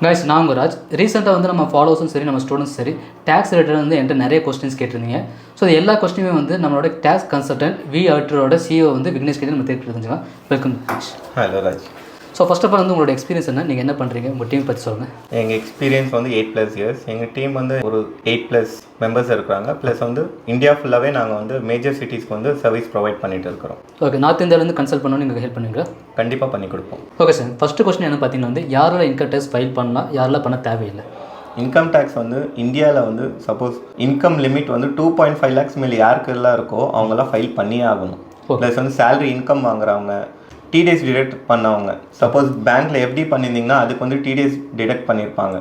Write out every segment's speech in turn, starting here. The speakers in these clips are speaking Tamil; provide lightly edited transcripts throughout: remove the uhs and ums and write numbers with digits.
கைஸ் நான் உங்கள் ராஜ். ரீசெண்டாக வந்து நம்ம ஃபாலோவர்ஸும் சரி நம்ம ஸ்டூடெண்ட்ஸ் சரி டேக்ஸ் ரிலேட்டட் வந்து என்கிட்ட நிறைய கொஸ்டின்ஸ் கேட்டிருந்தீங்க. ஸோ அது எல்லா கொஸ்டினுமே வந்து நம்மளோட டேக்ஸ் கன்சல்டன்ட் வி ஆர்டரோட சிஓ வந்து விக்னேஷ் கிட்ட நம்ம தெரிஞ்சுக்கலாம். Welcome Raj. Hello Raj. So first of all வந்து உங்களோட எக்ஸ்பீரியன்ஸ் என்ன, நீங்கள் என்ன பண்ணுறீங்க, உங்கள் டீம் பற்றி சொல்லுங்கள். எங்கள் எக்ஸ்பீரியன்ஸ் வந்து 8+ இயர்ஸ். எங்கள் டீம் வந்து ஒரு 8+ மெம்பர்ஸ் இருக்கிறாங்க. ப்ளஸ் வந்து இந்தியா ஃபுல்லாகவே நாங்கள் வந்து மேஜர் சிட்டிஸ்க்கு வந்து சர்வீஸ் ப்ரொவைட் பண்ணிட்டு இருக்கிறோம். ஓகே, நார்த் இந்தியாவிலேருந்து கன்சல்ட் பண்ணணும், நீங்கள் ஹெல்ப் பண்ணுவீங்களா? கண்டிப்பாக பண்ணி கொடுப்போம். ஓகே சார், ஃபஸ்ட்டு கொஸ்டின் என்ன பார்த்தீங்கன்னா வந்து யாரெல்லாம் இன்கம் டேக்ஸ் ஃபைல் பண்ணலாம், யாரெல்லாம் பண்ண தேவையில்லை? இன்கம் டேக்ஸ் வந்து இந்தியாவில் வந்து சப்போஸ் இன்கம் லிமிட் வந்து 2.5 lakhs மேலே யாருக்கெல்லாம் இருக்கோ அவங்கெல்லாம் ஃபைல் பண்ணியே ஆகணும். ப்ளஸ் வந்து சேலரி இன்கம் வாங்குறவங்க, டிடிஎஸ் டிடெக்ட் பண்ணவங்க, சப்போஸ் பேங்க்கில் எஃப்டி பண்ணியிருந்தீங்கன்னா அதுக்கு வந்து டிடிஎஸ் டிடெக்ட் பண்ணியிருப்பாங்க,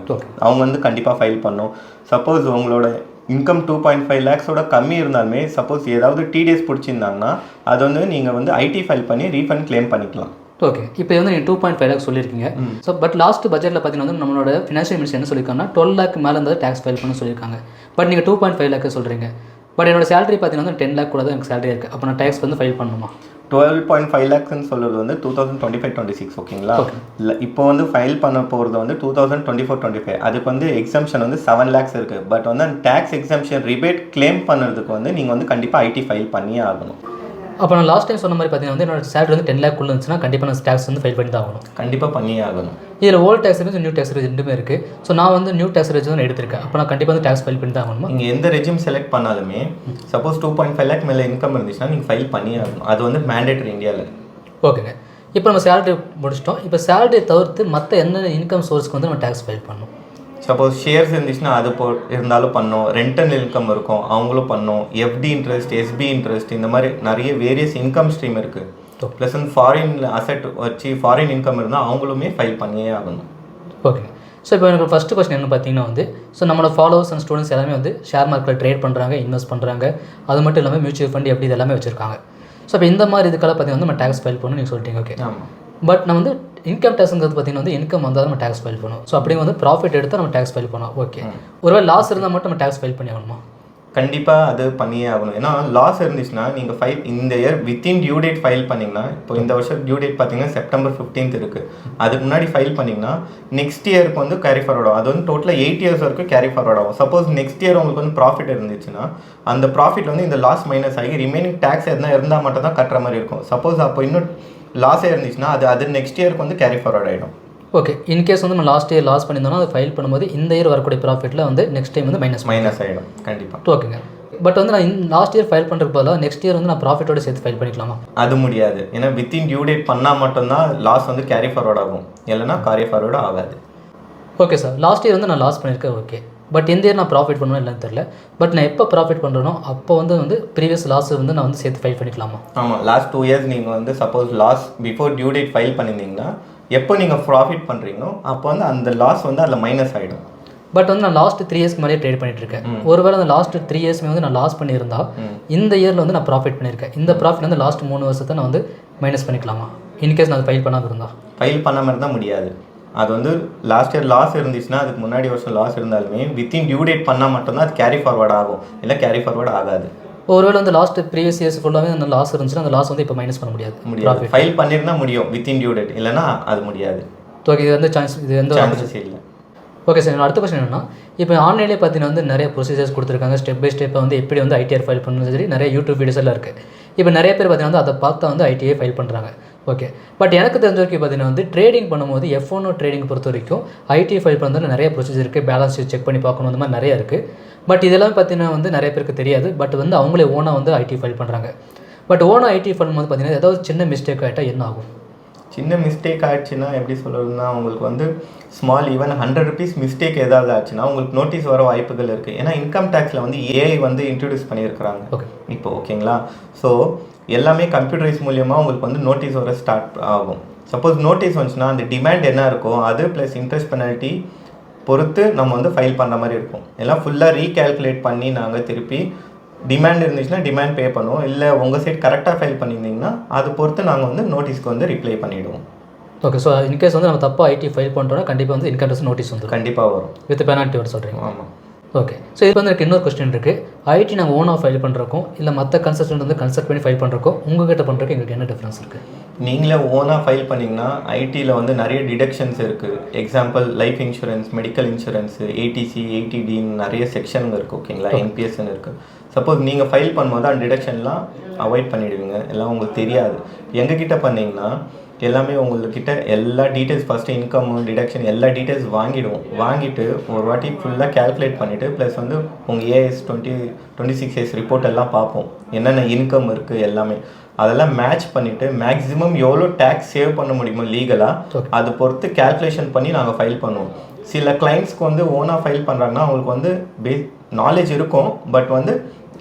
அவங்க வந்து கண்டிப்பாக ஃபைல் பண்ணணும். சப்போஸ் உங்களோட இன்கம் 2.5 lakhs கம்மி இருந்தாலுமே சப்போஸ் ஏதாவது டிடிஎஸ் பிடிச்சிருந்தாங்கன்னா அது வந்து நீங்கள் வந்து ஐடி ஃபைல் பண்ணி ரீஃபண்ட் கிளைம் பண்ணிக்கலாம். ஓகே, இப்போ வந்து நீங்கள் 2.5 lakhs சொல்லியிருக்கீங்க. ஸோ பட் லாஸ்ட் பட்ஜெட்டில் பார்த்தீங்கன்னா வந்து நம்மளோட ஃபினான்ஷியல் மினிஸ்டர் என்ன சொல்லியிருக்காங்கன்னா 12 lakh மேலே இருந்தால் டேக்ஸ் ஃபைல் பண்ண சொல்லியிருக்காங்க. பட் நீங்கள் 2.5 lakh சொல்கிறீங்க. பட் என்னோட சேலரி பார்த்தீங்கன்னா 10 lakh கூட தான் எனக்கு சேலரி இருக்குது. அப்போ நான் டேக்ஸ் வந்து ஃபைல் பண்ணணுமா? 12.5 lakhs சொல்கிறது வந்து 2025-26 ஓகேங்களா. இல்லை இப்போ வந்து ஃபைல் பண்ண போகிறது வந்து 2024-25. அதுக்கு வந்து எக்ஸம்ஷன் வந்து 7 lakhs இருக்குது. பட் வந்து அந்த டேக்ஸ் எக்ஸம்ஷன் ரிபேட் கிளைம் பண்ணுறதுக்கு வந்து நீங்கள் வந்து கண்டிப்பாக ஐடி ஃபைல் பண்ணியே ஆகணும். அப்போ நான் லாஸ்ட் டைம் சொன்ன மாதிரி பார்த்தீங்கன்னா வந்து என்னோட சேலரி வந்து 10 lakh இருந்துச்சுன்னா கண்டிப்பாக நான் டேக்ஸ் வந்து ஃபைல் பண்ணி தான் ஆகணும். கண்டிப்பாக பண்ணியே ஆகணும். இதில் ஓல்டு டேக்ஸ் இருக்குது, நியூ டேக்ஸ் ரெண்டுமே இருக்குது. ஸோ நான் வந்து நியூ டேக்ஸ் ரெஜிம் தான் எடுத்திருக்கேன். அப்போ நான் கண்டிப்பாக வந்து டேக்ஸ் ஃபைல் பண்ணி தான் ஆகணுமா? நீங்கள் எந்த ரெஜிம் செலக்ட் பண்ணாலுமே சப்போஸ் 2.5 lakh மேலே இன்கம் இருந்துச்சுன்னா நீங்கள் ஃபைல் பண்ணியே ஆகணும். அது வந்து மேண்டேட்டரி இந்தியாவில். ஓகேங்க, இப்போ நம்ம சேலரி முடிச்சிட்டோம். இப்போ சேலரியை தவிர்த்து மற்ற என்ன இன்கம் சோர்ஸ்க்கு வந்து நம்ம டேக்ஸ் ஃபைல் பண்ணணும்? சப்போஸ் ஷேர்ஸ் இருந்துச்சுன்னா அது இருந்தாலும் பண்ணோம். ரெண்டல் இன்கம் இருக்கும் அவங்களும் பண்ணோம். எஃப்டி இன்ட்ரெஸ்ட், எஸ்பி இன்ட்ரெஸ்ட், இந்த மாதிரி நிறைய வேரியஸ் இன்கம் ஸ்ட்ரீம் இருக்குது. ப்ளஸ் வந்து ஃபாரின் அசெட் வச்சு ஃபாரின் இன்கம் இருந்தால் அவங்களுமே ஃபைல் பண்ணியே ஆகணும். ஓகே, ஸோ இப்போ எனக்கு ஃபஸ்ட்டு கொஸ்டின் என்ன பார்த்தீங்கன்னா வந்து ஸோ நம்மளோட ஃபாலோவர்ஸ் அண்ட் ஸ்டூடெண்ட்ஸ் எல்லாமே வந்து ஷேர் மார்க்கெட்டில் ட்ரேட் பண்ணுறாங்க, இன்வெஸ்ட் பண்ணுறாங்க. அது மட்டும் இல்லாமல் மியூச்சுவல் ஃபண்ட் எப்படி இதெல்லாமே வச்சுருக்காங்க. ஸோ இப்போ இந்த மாதிரி இதுக்கெல்லாம் பார்த்தீங்கன்னா நம்ம டேக்ஸ் ஃபைல் பண்ணணும் நீங்கள் சொல்லிட்டீங்க. ஓகே, பட் நம்ம வந்து இன்கம் டேக்ஸுங்கிறது பார்த்தீங்கன்னா வந்து இன்கம் வந்தால் நம்ம டேக்ஸ் ஃபைல் பண்ணுவோம். ஸோ அப்படியே வந்து ப்ராஃபிட் எடுத்தால் நம்ம டேக்ஸ் ஃபைல் பண்ணோம். ஓகே, ஒருவேளை லாஸ் இருந்தால் மட்டும் நம்ம டேக்ஸ் ஃபைல் பண்ணி ஆகணுமா? கண்டிப்பாக அது பண்ணியே ஆகணும். ஏன்னா லாஸ் இருந்துச்சுன்னா நீங்கள் ஃபைல் இந்த year within due date file பண்ணிங்கன்னா, இப்போ இந்த வருஷம் டியூ டேட் பார்த்தீங்கன்னா September 15th இருக்குது. அதுக்கு முன்னாடி ஃபைல் பண்ணிங்கன்னா நெக்ஸ்ட் இயருக்கு வந்து கேரி ஃபார்வர்ட் ஆகும். அது வந்து டோட்டலாக 8 years வரைக்கும் கேரி ஃபார்வர்ட் ஆகும். சப்போஸ் நெக்ஸ்ட் இயர் உங்களுக்கு வந்து ப்ராஃபிட் இருந்துச்சுன்னா அந்த ப்ராஃபிட் வந்து இந்த லாஸ் மைனஸ் ஆகி ரிமைனிங் டேக்ஸ் எதுனா இருந்தால் மட்டும் தான் கட்டுற மாதிரி இருக்கும். சப்போஸ் அப்போ இன்னும் லாஸே இருந்துச்சுன்னா அது நெக்ஸ்ட் இயருக்கு வந்து கேரி ஃபார்வர்ட் ஆகிடும். ஓகே, இன்கேஸ் வந்து நம்ம லாஸ்ட் இயர் லாஸ் பண்ணியிருந்தோம்னா அதை ஃபைல் பண்ணும்போது இந்த இயர் வரக்கூடிய ப்ராஃபிட்டில் வந்து நெக்ஸ்ட் டைம் வந்து மைனஸ் ஆகிடும். கண்டிப்பாக. ஓகேங்க, பட் வந்து நான் லாஸ்ட் இயர் ஃபைல் பண்ணுறதுக்கு பதிலாக நெக்ஸ்ட் இயர் வந்து நான் ப்ராஃபிட்டோட சேர்த்து ஃபைல் பண்ணிக்கலாமா? அது முடியாது. ஏன்னா வித்தின் டியூ டேட் பண்ணால் மட்டும்தான் லாஸ் வந்து கேரி ஃபார்வர்ட் ஆகும், இல்லைனா கேரி ஃபார்வர்டு ஆகாது. ஓகே சார், லாஸ்ட் இயர் வந்து நான் லாஸ் பண்ணியிருக்கேன். ஓகே, பட் இந்த இயர் நான் ப்ராஃபிட் பண்ணணும் இல்லைன்னு தெரியல. பட் நான் எப்போ ப்ராஃபிட் பண்ணுறனோ அப்போ வந்து ப்ரீவியஸ் லாஸ் வந்து நான் வந்து சேர்த்து ஃபைல் பண்ணிக்கலாமா? ஆமாம், லாஸ்ட் 2 years நீங்கள் வந்து suppose loss before due date file பண்ணியிருந்தீங்கன்னா எப்போ நீங்கள் ப்ராஃபிட் பண்ணுறீங்களோ அப்போ வந்து அந்த லாஸ் வந்து அதில் மைனஸ் ஆகிடும். பட் வந்து நான் லாஸ்ட் 3 years மேலே ட்ரேட் பண்ணிட்டு இருக்கேன். ஒருவேளை அந்த லாஸ்ட் 3 years வந்து நான் லாஸ் பண்ணியிருந்தா இந்த இயரில் வந்து நான் ப்ராஃபிட் பண்ணியிருக்கேன். இந்த ப்ராஃபிட் வந்து லாஸ்ட் 3 வருஷத்தை நான் வந்து மைனஸ் பண்ணிக்கலாமா இன்கேஸ் நான் ஃபைல் பண்ணாமல் இருந்தால்? ஃபைல் பண்ணாமல் இருந்தால் முடியாது. அது வந்து லாஸ்ட் இயர் லாஸ் இருந்துச்சுன்னா அதுக்கு முன்னாடி வருஷம் லாஸ் இருந்தாலுமே வித்தின் டியூ டேட் பண்ணால் மட்டும்தான் அது கேரி ஃபார்வர்ட் ஆகும், இல்லை கேரி ஃபார்வர்ட் ஆகாது. ஒருவேளை வந்து லாஸ்ட் ப்ரீவியஸ் இயர்ஸ் ஃபுல்லாகவே அந்த லாஸ் இருந்துச்சுன்னா அந்த லாஸ் வந்து இப்போ மைனஸ் பண்ண முடியாது. ஃபைல் பண்ணியிருந்தா முடியும் வித்தின் டியூ டேட், இல்லைனா அது முடியாது. ஓகே, இது வந்து இது எந்த சான்சஸ் இல்லை. ஓகே சார், அடுத்த கொஸ்டின் என்னன்னா இப்போ ஆன்லைன்லேயே பார்த்தீங்கன்னா வந்து நிறைய ப்ரொசீஜர்ஸ் கொடுத்துருக்காங்க. ஸ்டெப் பை ஸ்டெப்பாக வந்து எப்படி வந்து ஐடிஆர் ஃபைல் பண்ணுறது சரி நிறைய யூடியூப் வீடியோஸ் எல்லாம் இருக்குது. இப்போ நிறைய பேர் பார்த்தீங்கன்னா வந்து அதை பார்த்தா வந்து ஐடிஐ ஃபைல் பண்ணுறாங்க. ஓகே, பட் எனக்கு தெரிஞ்ச வரைக்கும் பார்த்தீங்கன்னா வந்து ட்ரேடிங் பண்ணும்போது F1 ட்ரேடிங் பொறுத்த வரைக்கும் ஐடிஐ ஃபைல் பண்ணுறதுல நிறைய ப்ரொசீஜர் இருக்குது. பேலன்ஸ் ஷீட் செக் பண்ணி பார்க்கணும், அந்த மாதிரி நிறையா இருக்குது. பட் இதெல்லாம் பார்த்தீங்கன்னா வந்து நிறைய பேருக்கு தெரியாது. பட் வந்து அவங்களே ஓனாக வந்து ஐடி ஃபைல் பண்ணுறாங்க. பட் ஓனாக ஐடி ஃபைல் பண்ணும்போது பார்த்தீங்கன்னா ஏதாவது சின்ன மிஸ்டேக் ஆகிட்டால் என்ன ஆகும்? சின்ன மிஸ்டேக் ஆகிடுச்சுன்னா எப்படி சொல்கிறதுனா உங்களுக்கு வந்து ஸ்மால் ஈவன் 100 rupees மிஸ்டேக் ஏதாவது ஆச்சுன்னா உங்களுக்கு நோட்டீஸ் வர வாய்ப்புகள் இருக்குது. ஏன்னா இன்கம் டேக்ஸில் வந்து ஏஐ வந்து இன்ட்ரடியூஸ் பண்ணியிருக்கிறாங்க இப்போ. ஓகேங்களா, ஸோ எல்லாமே கம்ப்யூட்டரைஸ் மூலியமாக உங்களுக்கு வந்து நோட்டீஸ் வர ஸ்டார்ட் ஆகும். சப்போஸ் நோட்டீஸ் வந்துச்சுன்னா அந்த டிமாண்ட் என்ன இருக்கோ அது ப்ளஸ் இன்ட்ரெஸ்ட் பெனால்ட்டி பொறுத்து நம்ம வந்து ஃபைல் பண்ணுற மாதிரி இருக்கும். எல்லாம் ஃபுல்லாக ரீகேல்குலேட் பண்ணி நாங்கள் திருப்பி டிமாண்ட் இருந்துச்சுன்னா டிமாண்ட் பே பண்ணுவோம், இல்லை உங்கள் சைட் கரெக்டாக ஃபைல் பண்ணியிருந்தீங்கன்னா அது பொறுத்து நாங்கள் வந்து நோட்டீஸ்க்கு வந்து ரிப்ளை பண்ணிவிடுவோம். ஓகே, ஸோ இன்கேஸ் வந்து நம்ம தப்பாக ஐடி ஃபைல் பண்ணுறோன்னா கண்டிப்பாக வந்து இன்கம் டேக்ஸ் நோட்டீஸ் வந்து கண்டிப்பாக வரும் வித் பெனால்ட்டி வர சொல்கிறீங்க. ஆமாம். ஓகே. ஸோ இப்போ வந்து எனக்கு இன்னொரு கொஸ்டின் இருக்குது. ஐடி நாங்கள் ஓனாக ஃபைல் பண்ணுறக்கும் இல்லை மற்ற கன்சல்டன்ட் வந்து கன்சல்ட் பண்ணி ஃபைல் பண்ணுறக்கும் உங்ககிட்ட பண்ணுறதுக்கு எங்களுக்கு என்ன டிஃப்ரென்ஸ் இருக்குது? நீங்களே ஓனாக ஃபைல் பண்ணிங்கன்னா ஐடியில் வந்து நிறைய டிடக்ஷன்ஸ் இருக்குது. Example life insurance, medical insurance, eighty C, ஏடிடின்னு நிறைய செக்ஷனுங்க இருக்குது. ஓகேங்களா, என்பிஎஸ்ன்னு இருக்குது. சப்போஸ் நீங்கள் ஃபைல் பண்ணும்போது அந்த டிடக்ஷன்லாம் அவாய்ட் பண்ணிவிடுவீங்க, எல்லாம் உங்களுக்கு தெரியாது. எங்ககிட்ட பண்ணிங்கன்னா எல்லாமே உங்கள்கிட்ட எல்லா டீட்டெயில்ஸ் ஃபஸ்ட்டு இன்கம் டிடக்ஷன் எல்லா டீட்டெயில்ஸ் வாங்கிட்டு ஒரு வாட்டி ஃபுல்லாக கேல்குலேட் பண்ணிவிட்டு ப்ளஸ் வந்து உங்கள் ஏஎஸ் 26 ஏஎஸ் ரிப்போர்ட் எல்லாம் பார்ப்போம், என்னென்ன இன்கம் இருக்குது எல்லாமே அதெல்லாம் மேட்ச் பண்ணிவிட்டு மேக்ஸிமம் எவ்வளோ டேக்ஸ் சேவ் பண்ண முடியுமோ லீகலாக அது பொறுத்து கேல்குலேஷன் பண்ணி நாங்கள் ஃபைல் பண்ணுவோம். சில கிளைண்ட்ஸ்க்கு வந்து ஓனாக ஃபைல் பண்ணுறாங்கன்னா அவங்களுக்கு வந்து நாலேஜ் இருக்கும், பட் வந்து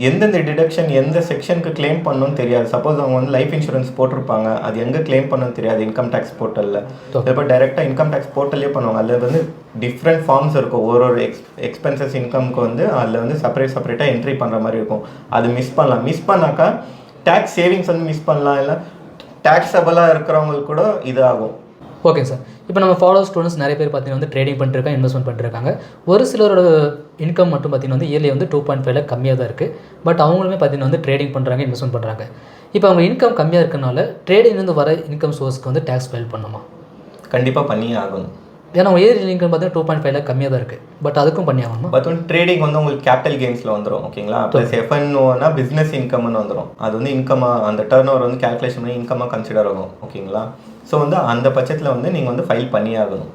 எந்தெந்த டிடக்ஷன் எந்த செக்ஷனுக்கு கிளைம் பண்ணணும்னு தெரியாது. சப்போஸ் அவங்க வந்து லைஃப் இன்சூரன்ஸ் போட்டிருப்பாங்க, அது எங்கே கிளைம் பண்ணணும்னு தெரியாது இன்கம் டேக்ஸ் போர்ட்டலில். இப்போ டைரெக்டாக இன்கம் டேக்ஸ் போர்ட்டல்லே பண்ணுவாங்க. அதில் வந்து டிஃப்ரெண்ட் ஃபார்ம்ஸ் இருக்கும். ஒரு எக்ஸ்பென்சஸ் இன்கம்க்கு வந்து அதில் வந்து செப்பரேட்டாக என்ட்ரி பண்ணுற மாதிரி இருக்கும். அது மிஸ் பண்ணாக்கா டேக்ஸ் சேவிங்ஸ் வந்து மிஸ் பண்ணலாம், இல்லை டேக்ஸபிளாக இருக்கிறவங்களுக்கு கூட இது ஆகும். Okay sir. இப்போ நம்ம ஸ்டூடெண்ட்ஸ் நிறைய பேர் பார்த்தீங்கன்னா வந்து ட்ரேடிங் பண்ணிருக்காங்க, இன்வெஸ்ட்மெண்ட் பண்ணிருக்காங்க. ஒரு சிலரோட இன்கம் மட்டும் பார்த்தீங்கன்னா வந்து இயர்லி வந்து 2.5 கம்மியாக தான் இருக்குது. பட் அவங்களுமே பார்த்தீங்கன்னா வந்து ட்ரேடிங் பண்ணுறாங்க, இன்வெஸ்ட்மெண்ட் பண்ணுறாங்க. இப்போ அவங்க இன்கம் கம்மியாக இருக்கனால ட்ரேடிங்லேருந்து வர இன்கம் சோர்ஸ்க்கு வந்து டேக்ஸ் ஃபைல் பண்ணுமா? கண்டிப்பாக பண்ணியே ஆகணும். ஏன்னா அவங்க இயர்லி இன்கம் பார்த்தீங்கன்னா 2.5 கம்மியாக தான் இருக்குது. பட் அதுக்கும் பண்ணி ஆகணும். பட் வந்து ட்ரேடிங் வந்து உங்களுக்கு கேபிட்டல் கெயின்ஸில் வந்துடும். ஓகேங்களா, ப்ளஸ் எஃப்என்ஓனா பிஸ்னஸ் இன்கம்னு வந்துடும். அது வந்து இன்கமாக அந்த டர்ன் ஓவர் வந்து கேல்குலேஷன் பண்ணி இன்கமாக கன்சிடர் ஆகும். ஓகேங்களா, ஸோ வந்து அந்த பட்சத்தில் வந்து நீங்கள் வந்து ஃபைல் பண்ணி ஆகணும்.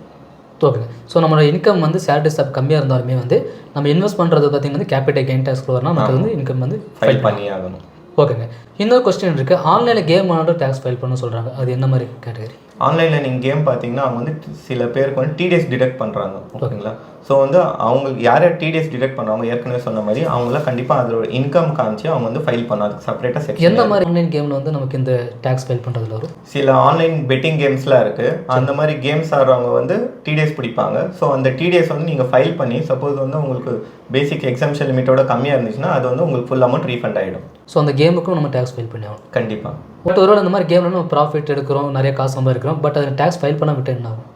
ஓகே. ஸோ நம்மளோட இன்கம் வந்து சேலரி ஸ்டாப் கம்மியாக இருந்தாலுமே வந்து நம்ம இன்வெஸ்ட் பண்ணுறது பார்த்தீங்கன்னா வந்து கேபிட்டல் கெயின் டேக்ஸ் வரணும், நமக்கு வந்து இன்கம் வந்து ஃபைல் பண்ணி ஆகணும். ஓகேங்க. இன்னொரு கொஸ்டின் இருக்குது. ஆன்லைனில் கேம் ஆனாலும் டேக்ஸ் ஃபைல் பண்ண சொல்கிறாங்க, அது என்ன மாதிரி கேட்டகரி? ஆன்லைனில் நீங்கள் கேம் பார்த்தீங்கன்னா அவங்க வந்து சில பேருக்கு வந்து டிடிஎஸ் டிடெக்ட் பண்ணுறாங்க. ஓகேங்களா, ஸோ வந்து அவங்களுக்கு யார் டிடிஎஸ் டிடெக்ட் பண்ணுறாங்க ஏற்கனவே சொன்ன மாதிரி அவங்களாம் கண்டிப்பாக அதோட இன்கம் காமிச்சு அவங்க வந்து ஃபைல் பண்ணாது செப்பரேட்டாக செக்ஷன். எந்த மாதிரி ஆன்லைன் கேமில் வந்து நமக்கு இந்த டேக்ஸ் ஃபைல் பண்ணுறதுல வரும்? சில ஆன்லைன் பெட்டிங் கேம்ஸ்லாம் இருக்குது. அந்த மாதிரி கேம்ஸ் ஆடுறவங்க வந்து டிடிஎஸ் பிடிப்பாங்க. ஸோ அந்த டிடிஎஸ் வந்து நீங்கள் ஃபைல் பண்ணி சப்போஸ் வந்து உங்களுக்கு பேசிக் எக்ஸாம்ஷன் லிமிட்டோட கம்மியாக இருந்துச்சுன்னா அது வந்து உங்களுக்கு ஃபுல் அமௌண்ட் ரீஃபண்ட் ஆகிடும். ஸோ அந்த கேமுக்கும் நம்ம டேக்ஸ் ஃபைல் பண்ணி ஆகணும் கண்டிப்பாக. பட் ஒருவேளை இந்த மாதிரி கேமில் நம்ம ப்ராஃபிட் எடுக்கிறோம், நிறைய காசு சம்பாதிக்கிறோம், பட் அதில் டேக்ஸ் ஃபைல் பண்ண விட்டு என்ன ஆகும்?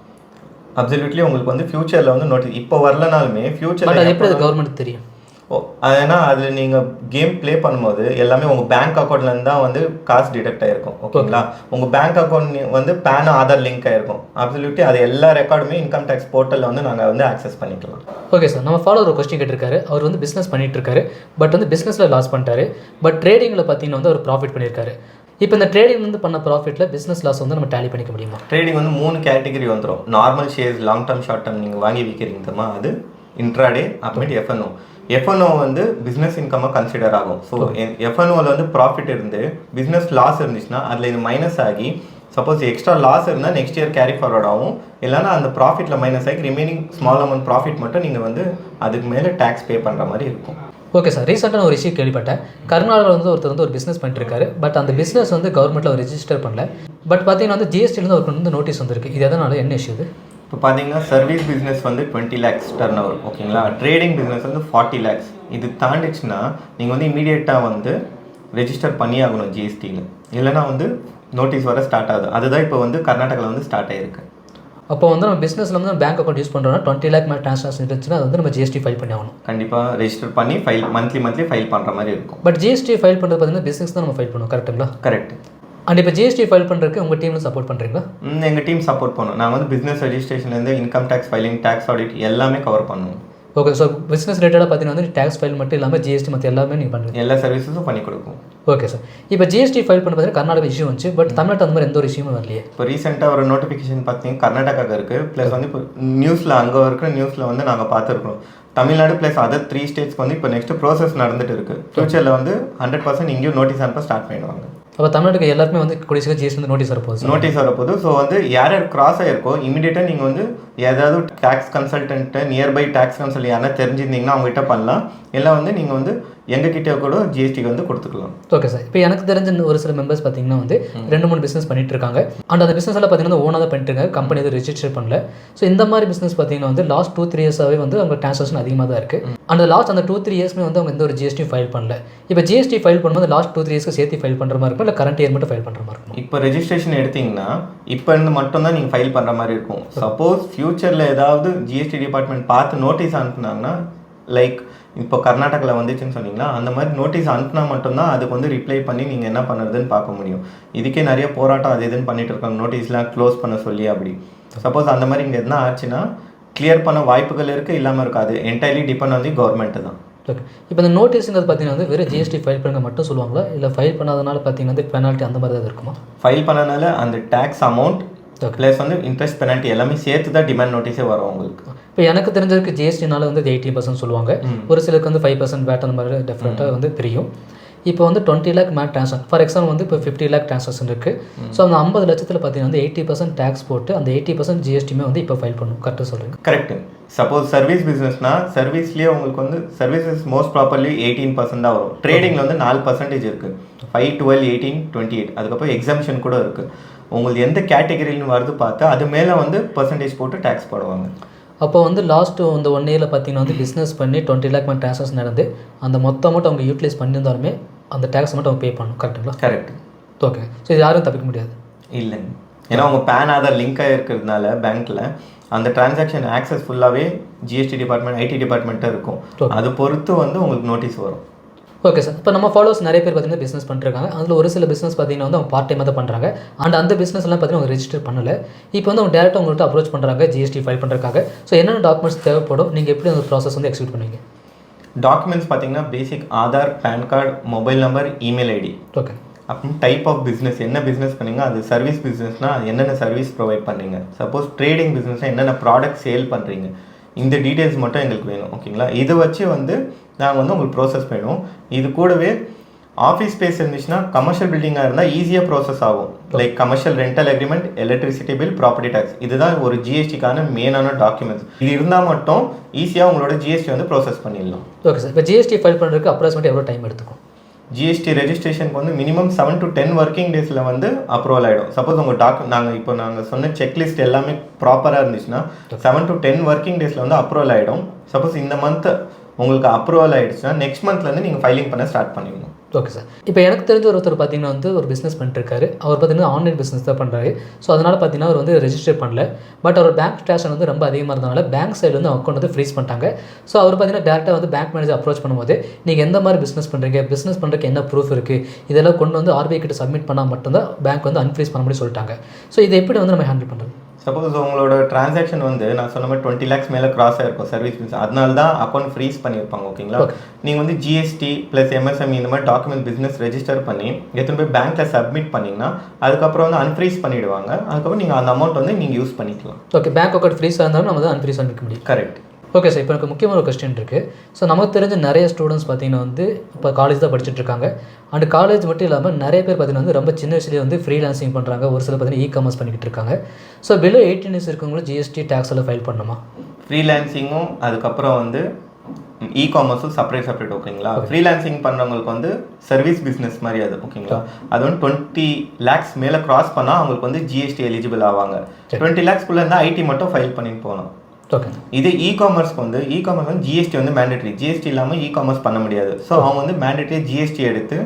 அப்சல்யூட்லி உங்களுக்கு வந்து ஃபியூச்சரில் வந்து நோட்டீஸ் இப்போ வரலனாலுமே ஃபியூச்சரில் அது எப்படி கவர்மெண்ட் தெரியும்? ஏன்னா அதில் நீங்கள் கேம் ப்ளே பண்ணும்போது எல்லாமே உங்கள் பேங்க் அக்கௌண்ட்லேருந்து தான் வந்து காசு டிடெக்ட் ஆகிருக்கும். ஓகேங்களா, உங்கள் பேங்க் அக்கௌண்ட் வந்து பேன் ஆதார் லிங்க் ஆகிருக்கும். அப்சல்யூட்லி அது எல்லா ரெக்கார்டுமே இன்கம் டேக்ஸ் போர்ட்டலில் வந்து நாங்கள் வந்து ஆக்சஸ் பண்ணிக்கலாம். Okay sir. நம்ம ஃபாலோ ஒரு கொஸ்டின் கேட்டிருக்காரு. அவர் வந்து பிஸ்னஸ் பண்ணிட்டு இருக்காரு, பட் வந்து பிஸ்னஸில் லாஸ் பண்ணிட்டாரு. பட் ட்ரேடிங்கில் பார்த்தீங்கன்னா வந்து அவர் ப்ராஃபிட் பண்ணியிருக்காரு. இப்போ இந்த ட்ரேடிங் வந்து பண்ண ப்ராஃபிட்டில் பிஸ்னஸ் லாஸ் வந்து நம்ம டேலி பண்ணிக்க முடியுமா? ட்ரேடிங் வந்து 3 கேட்டகரி வந்துடும். Normal shares, long term, short term நீங்கள் வாங்கி விற்கிறீங்கம்மா, அது இன்ட்ராடே. அப்புறமேட்டு எஃப்என்ஓ வந்து பிஸ்னஸ் இன்கமாக கன்சிடர் ஆகும். ஸோ எஃப்என்ஓவில் வந்து ப்ராஃபிட் இருந்து பிஸ்னஸ் லாஸ் இருந்துச்சுன்னா அதில் இது மைனஸ் ஆகி சப்போஸ் எக்ஸ்ட்ரா லாஸ் இருந்தால் நெக்ஸ்ட் இயர் கேரி ஃபார்வர்ட் ஆகும். இல்லைனா அந்த ப்ராஃபிட்டில் மைனஸ் ஆகி ரிமைனிங் ஸ்மால் அமௌண்ட் ப்ராஃபிட் மட்டும் நீங்கள் வந்து அதுக்கு மேலே டேக்ஸ் பே பண்ணுற மாதிரி இருக்கும். Okay sir. ரீசெண்டாக ஒரு விஷயம் கேள்விப்பட்டேன். கர்நாடகாவில் வந்து ஒருத்தர் வந்து ஒரு பிஸ்னஸ் பண்ணிட்டுருக்காரு. பட் அந்த பிஸ்னஸ் வந்து கவர்மெண்ட்டில் அவர் ரெஜிஸ்டர் பண்ணல. பட் பார்த்தீங்கன்னா வந்து ஜிஎஸ்டிலேருந்து அவருக்கு வந்து நோட்டீஸ் வந்திருக்கு. இது எதனால, என்ன இஷ்யூ? இப்போ பார்த்தீங்கன்னா சர்வீஸ் பிஸ்னஸ் வந்து 20 lakhs டர்ன் ஓவர். ஓகேங்களா, ட்ரேடிங் பிஸ்னஸ் வந்து 40 lakhs. இது தாண்டிச்சுன்னா நீங்கள் வந்து இமீடியட்டாக வந்து ரெஜிஸ்டர் பண்ணி ஆகணும் ஜிஎஸ்டியில். இல்லைனா வந்து நோட்டீஸ் வர ஸ்டார்ட் ஆகுது. அதுதான் இப்போ வந்து கர்நாடகாவில் வந்து ஸ்டார்ட் ஆகிருக்கு. அப்போ வந்து நம்ம பிஸ்னஸில் வந்து பேங்க் அக்கௌண்ட் யூஸ் பண்ணுறோம்னா 20 lakh மேலே ட்ரான்சாக்ஷன் இருந்துச்சுன்னா அது வந்து நம்ம ஜிஎஸ்டி ஃபைல் பண்ணி ஆகணும். கண்டிப்பாக ரெஜிஸ்டர் பண்ணி மந்த்லி ஃபைல் பண்ணுற மாதிரி இருக்கும். பட் ஜிஎஸ்டி ஃபைல் பண்ணுறது பார்த்தீங்கன்னா பிஸ்னஸ் தான் நம்ம ஃபைல் பண்ணுவோம், கரெக்டுங்களா? கரெக்ட். அண்ட் இப்போ ஜிஎஸ்டி ஃபைல் பண்ணுறதுக்கு உங்கள் டீமில் சப்போர்ட் பண்ணுறீங்களா? எங்கள் டீம் சப்போர்ட் பண்ணுவோம். நாங்கள் வந்து பிஸ்னஸ் ரெஜிஸ்ட்ரேஷன்லேருந்து income tax filing, tax audit எல்லாமே கவர் பண்ணுவோம். ஓகே. ஸோ பிஸ்னஸ் ரிலேட்டடாக பார்த்தீங்கன்னா வந்து டேக்ஸ் ஃபைல் மட்டும் இல்லாமல் ஜிஎஸ்டி மற்ற எல்லாமே நீங்கள் பண்ணுவீங்க? எல்லா சர்வீஸஸும் பண்ணி கொடுக்கும். Okay sir. இப்போ ஜிஎஸ்டி ஃபைல் பண்ண பார்த்தீங்கன்னா கர்நாடகா இஷ்யூ வந்துச்சு, பட் தமிழ்நாட்டு அந்த மாதிரி எந்த ஒரு இஷ்யூமே வரலையே. இப்போ ரீசெண்டாக ஒரு நோட்டிஃபிகேஷன் பார்த்தீங்கன்னா கர்நாடகாவுக்கு இருக்குது. ப்ளஸ் வந்து இப்போ நியூஸில் அங்கே இருக்கிற நியூஸில் வந்து நாங்கள் பார்த்துருக்கோம். தமிழ்நாடு ப்ளஸ் அதர் 3 ஸ்டேட்ஸ்க்கு வந்து இப்போ நெக்ஸ்ட் ப்ராசஸ் நடந்துட்டு இருக்குது. ஃபியூச்சரில் வந்து 100% இங்கேயும் நோட்டீஸ் அனுப்ப ஸ்டார்ட் பண்ணிடுவாங்க. அப்போ தமிழ்நாட்டுக்கு எல்லாருமே வந்து குடிசை ஜிஎஸ்டி நோட்டீஸ் வரப்போகுது. ஸோ வந்து யார் கிராஸ் ஆகிருக்கோ இமீடியட்டாக நீங்கள் வந்து ஏதாவது tax consultant nearby tax consult யாரா தெரிஞ்சிருந்தீங்கன்னா அவங்ககிட்ட பண்ணலாம். எல்லாம் வந்து நீங்கள் வந்து எங்ககிட்ட கூட ஜிஎஸ்டிக்கு வந்து கொடுத்துக்கலாம். Okay sir. இப்போ எனக்கு தெரிஞ்ச ஒரு சில மெம்பர்ஸ் பார்த்தீங்கன்னா வந்து 2-3 பிஸ்னஸ் பண்ணிட்டு இருக்காங்க. அண்ட் அந்த பிஸ்னஸ் எல்லாம் பார்த்தீங்கன்னா ஓனாக தான் பண்ணிட்டு இருக்காங்க, கம்பெனி எதுவும் ரெஜிஸ்டர் பண்ணல. ஸோ இந்த மாதிரி பிஸ்னஸ் பார்த்தீங்கன்னா வந்து லாஸ்ட் 2-3 இயர்ஸாகவே வந்து அவங்க ட்ரான்சாக்ஷன் அதிகமாக தான் இருக்குது. அந்த லாஸ்ட் அந்த 2-3 இயர்ஸ்மே வந்து அவங்க எந்த ஒரு ஜிஎஸ்டி ஃபைல் பண்ணல. இப்போ ஜிஎஸ்டி ஃபைல் பண்ணும்போது லாஸ்ட் 2-3 இயர்ஸ்க்கு சேர்த்து ஃபைல் பண்ணுற மாதிரி இருக்கும், இல்லை கரண்ட் இயர் மட்டும் ஃபைல் பண்ணுற மாதிரி இருக்கும்? இப்போ ரெஜிஸ்ட்ரேஷன் எடுத்தீங்கன்னா இப்போ இருந்து மட்டும் தான் நீங்கள் ஃபைல் பண்ணுற மாதிரி இருக்கும். சப்போஸ் ஃபியூச்சரில் ஏதாவது ஜிஎஸ்டி டிபார்ட்மெண்ட் பார்த்து நோட்டீஸ் அனுப்புனாங்கன்னா லைக் இப்போ கர்நாடகாவில் வந்துச்சுன்னு சொன்னீங்கன்னா அந்த மாதிரி நோட்டீஸ் அனுப்புனா மட்டும்தான் அதுக்கு வந்து ரிப்ளை பண்ணி நீங்கள் என்ன பண்ணுறதுன்னு பார்க்க முடியும். இதுக்கே நிறைய போராட்டம் அது இதுன்னு பண்ணிட்டு இருக்காங்க, நோட்டீஸ்லாம் க்ளோஸ் பண்ண சொல்லி. அப்படி சப்போஸ் அந்த மாதிரி இங்கே என்ன ஆச்சுன்னா கிளியர் பண்ண வாய்ப்புகள் இருக்குது, இல்லாமல் இருக்காது. Entirely depend on the government தான். ஓகே. இப்போ இந்த நோட்டீஸுங்கிறது பார்த்தீங்கன்னா வந்து வெறும் ஜிஎஸ்டி ஃபைல் பண்ணுங்க மட்டும் சொல்லுவாங்களா, இல்லை ஃபைல் பண்ணாதனால பார்த்தீங்கன்னா வந்து பெனால்ட்டி அந்த மாதிரி தான் இருக்குமா? ஃபைல் பண்ணனால அந்த டேக்ஸ் அமௌண்ட் ப்ளஸ் வந்து இன்ட்ரெஸ்ட் பெனால்ட்டி எல்லாமே சேர்த்து தான் டிமாண்ட் நோட்டீஸே வரும் உங்களுக்கு. இப்போ எனக்கு தெரிஞ்சதுக்கு ஜிஎஸ்டினால வந்து 18% சொல்லுவாங்க, ஒரு சிலருக்கு வந்து 5% வேட் அந்த மாதிரி டிஃப்ரெண்ட்டாக வந்து தெரியும். இப்போ வந்து 20 lakh made transaction for example வந்து இப்போ 50 lakh ட்ரான்சாக்ஷன் இருக்குது. ஸோ அந்த 50 லட்சத்தில் பார்த்தீங்கன்னா வந்து 80% டேக்ஸ் போட்டு அந்த 80% ஜிஎஸ்டியுமே வந்து இப்போ ஃபைல் பண்ணணும். கரெக்டாக சொல்கிறீங்க? கரெக்டு. சப்போஸ் சர்வீஸ் பிஸ்னஸ்னா சர்வீஸ்லேயே உங்களுக்கு வந்து சர்வீசஸ் மோஸ்ட் ப்ராப்பர்லி 18% தான் வரும். ட்ரேடிங்கில் வந்து 4% இருக்குது, 5, 12, 18, 28. அதுக்கப்புறம் எக்ஸாம்ஷன் கூட இருக்குது. உங்களுக்கு எந்த கேட்டகரின்னு வருது பார்த்து அது மேலே வந்து பர்சன்டேஜ் போட்டு டேக்ஸ் போடுவாங்க. அப்போ வந்து லாஸ்ட்டு இந்த 1 yearல பார்த்தீங்கன்னா வந்து பிஸ்னஸ் பண்ணி 20 lakh மேட் ட்ரான்சாக்ஷன் நடந்து அந்த மொத்த அமௌண்ட் அவங்க யூட்டிலைஸ் பண்ணியிருந்தாலுமே அந்த டேக்ஸ் மட்டும் அவங்க பே பண்ணணும். கரெக்டுங்களா? கரெக்ட். ஓகே. ஸோ இது யாரும் தப்பிக்க முடியாது? இல்லைங்க. ஏன்னா அவங்க பேன் ஆதார் லிங்காக இருக்கிறதுனால பேங்க்கில் அந்த டிரான்சாக்ஷன் ஆக்சஸ் ஃபுல்லாகவே ஜிஎஸ்டி டிபார்ட்மெண்ட், ஐடி டிபார்ட்மெண்ட்டாக இருக்கும். அது பொறுத்து வந்து உங்களுக்கு நோட்டீஸ் வரும். Okay sir. இப்போ நம்ம ஃபாலோவர்ஸ் நிறைய பேர் பார்த்தீங்கன்னா பிஸ்னஸ் பண்ணிருக்காங்க. அதில் ஒரு சில பிஸ்னஸ் பார்த்தீங்கன்னா வந்து அவங்க பார்ட் டைமாக தான் பண்ணுறாங்க. அண்ட் அந்த பிஸ்னஸ்லாம் பார்த்தீங்கன்னா அவங்க ரெஜிஸ்டர் பண்ணலை. இப்போ வந்து அவங்க டேரெக்டாக உங்கள்கிட்ட அப்ரோச் பண்ணுறாங்க ஜிஎஸ்டி ஃபைல் பண்ணுறதுக்காக. ஸோ என்னென்ன டாக்குமெண்ட்ஸ் தேவைப்படும், நீங்கள் எப்படி அந்த ப்ராசஸ் வந்து எக்ஸிக்யூட் பண்ணுவீங்க? டாக்குமெண்ட்ஸ் பார்த்தீங்கன்னா basic Aadhaar, PAN card, mobile number, email ID. Okay. அப்புறம் டைப் ஆஃப் பிஸ்னஸ், என்ன பிஸ்னஸ் பண்ணீங்க, அது சர்வீஸ் பிஸ்னஸ்னால் அது என்னென்ன சர்வீஸ் ப்ரொவைட் பண்ணுறீங்க, சப்போஸ் ட்ரேடிங் பிஸ்னஸ்னால் என்னென்ன ப்ராடக்ட் சேல் பண்ணுறீங்க, இந்த டீட்டெயில்ஸ் மட்டும் எங்களுக்கு வேணும். ஓகேங்களா? இதை வச்சு வந்து நாங்கள் வந்து உங்களுக்கு ப்ராசஸ் பண்ணுவோம். இது கூடவே ஆஃபீஸ் ஸ்பேஸ் இருந்துச்சுன்னா கமர்ஷியல் பில்டிங்காக இருந்தால் ஈஸியாக ப்ராசஸ் ஆகும். Like commercial rental agreement, electricity bill, property tax. இதுதான் ஒரு ஜிஎஸ்டிக்கான மெயினான டாக்குமெண்ட்ஸ். இது இருந்தால் மட்டும் ஈஸியாக உங்களோட ஜிஎஸ்டி வந்து ப்ராசஸ் பண்ணிடலாம். Okay sir. இப்போ ஜிஎஸ்டி ஃபைல் பண்ணுறதுக்கு அப்ராக்சிமேட் எவ்வளோ டைம் எடுத்துக்கும்? ஜிஎஸ்டி ரெஜிஸ்ட்ரேஷனுக்கு வந்து மினிமம் 7 to 10 ஒர்க்கிங் டேஸில் வந்து அப்ரூவல் ஆகிடும். சப்போஸ் உங்கள் நாங்கள் சொன்ன செக்லிஸ்ட் எல்லாமே ப்ராப்பராக இருந்துச்சுன்னா 7 to 10 ஒர்க்கிங் டேஸில் வந்து அப்ரூவல் ஆகிடும். சப்போஸ் இந்த மந்த் உங்களுக்கு அப்ரூவல் ஆகிடுச்சுன்னா நெக்ஸ்ட் மந்த்லேருந்து நீங்கள் ஃபைலிங் பண்ண ஸ்டார்ட் பண்ணிடணும். Okay sir. இப்போ எனக்கு தெரிஞ்ச ஒருத்தர் பார்த்தீங்கன்னா வந்து ஒரு பிஸ்னஸ் பண்ணிட்டுருக்காரு. அவர் பார்த்தீங்கன்னா ஆன்லைன் பிஸ்னஸ் தான் பண்ணுறாரு. ஸோ அதனால் பார்த்தீங்கன்னா அவர் வந்து ரெஜிஸ்டர் பண்ணல. பட் அவர் பேங்க் ட்ரான்சாக்ஷன் வந்து ரொம்ப அதிகமாக இருந்தனால பேங்க் சைடில் வந்து அக்கௌண்ட் வந்து ஃப்ரீஸ் பண்ணிட்டாங்க. ஸோ அவர் பார்த்தீங்கன்னா டேரெக்டாக வந்து பேங்க் மேனேஜர் அப்ரோச் பண்ணும்போது நீங்கள் எந்த மாதிரி பிஸ்னஸ் பண்ணுறீங்க, பிஸ்னஸ் பண்ணுறதுக்கு என்ன ப்ரூஃப் இருக்குது, இதெல்லாம் கொண்டு வந்து ஆர்பிஐ கிட்ட சப்மிட் பண்ணால் மட்டும்தான் பேங்க் வந்து அன்ஃப்ரீஸ் பண்ண முடியும் சொல்லிட்டாங்க. ஸோ இதை எப்படி வந்து நம்ம ஹேண்டில் பண்ணுறது? சப்போஸ் உங்களோட டிரான்சாக்ஷன் வந்து நான் சொன்ன மாதிரி 20 lakhs மேலே கிராஸ் ஆகிருக்கும் சர்வீஸ் பிஸ்னஸ், அதனால தான் அக்கௌண்ட் ஃப்ரீஸ் பண்ணியிருப்பாங்க. ஓகேங்களா? நீங்கள் வந்து ஜிஎஸ்டி ப்ளஸ் எம்எஸ்எம்இ இந்த மாதிரி டாக்குமெண்ட் பிஸ்னஸ் ரெஜிஸ்டர் பண்ணி எடுத்துன்னு போய் பேங்க்கில் சப்மிட் பண்ணிங்கன்னா அதுக்கப்புறம் வந்து அன்ஃப்ரீஸ் பண்ணிவிடுவாங்க. அதுக்கப்புறம் நீங்கள் அந்த அமௌண்ட் வந்து நீங்கள் யூஸ் பண்ணிக்கலாம். ஓகே. பேங்க் அக்கௌண்ட் ஃப்ரீஸாக இருந்தாலும் நம்ம வந்து அன்ஃப்ரீஸ் பண்ணிக்க முடியும். கரெக்ட். Okay sir. இப்போ எனக்கு முக்கியமான ஒரு கொஸ்டின் இருக்குது. ஸோ நமக்கு தெரிஞ்ச நிறைய ஸ்டூடெண்ட்ஸ் பார்த்தீங்கன்னா வந்து இப்போ காலேஜ் தான் படிச்சுட்டு இருக்காங்க. அண்ட் காலேஜ் மட்டும் இல்லாமல் நிறைய பேர் பார்த்தீங்கன்னா வந்து ரொம்ப சின்ன வயசுலேயே வந்து ஃப்ரீலான்சிங் பண்ணுறாங்க. ஒரு சில பார்த்தீங்கன்னா இ-காமர்ஸ் பண்ணிக்கிட்டு இருக்காங்க. ஸோ பிலோ 18 years இருக்கவங்களும் ஜிஎஸ்டி டேக்ஸ் எல்லாம் ஃபைல் பண்ணணுமா? ஃப்ரீலான்சிங்கும் அதுக்கப்புறம் வந்து இ-காமர்ஸும் செப்பரேட். ஓகேங்களா? ஃப்ரீலான்சிங் பண்ணுறவங்களுக்கு வந்து சர்வீஸ் பிஸ்னஸ் மாதிரி அது. ஓகேங்களா? அது வந்து 20 lakhs மேலே கிராஸ் பண்ணால் அவங்களுக்கு வந்து ஜிஎஸ்டி எலிஜிபிள் ஆவாங்க. 20 lakhsக்குள்ளே இருந்தால் ஐடி மட்டும் ஃபைல் பண்ணிட்டு போகலாம். ஓகே. இது இ-காமர்ஸ்க்கு வந்து ஜிஎஸ்டி வந்து மேண்டேட்ரி. ஜிஎஸ்டி இல்லாமல் இ-காமர்ஸ் பண்ண முடியாது. ஸோ அவங்க வந்து மேண்டேட்ரி ஜிஎஸ்டி எடுத்து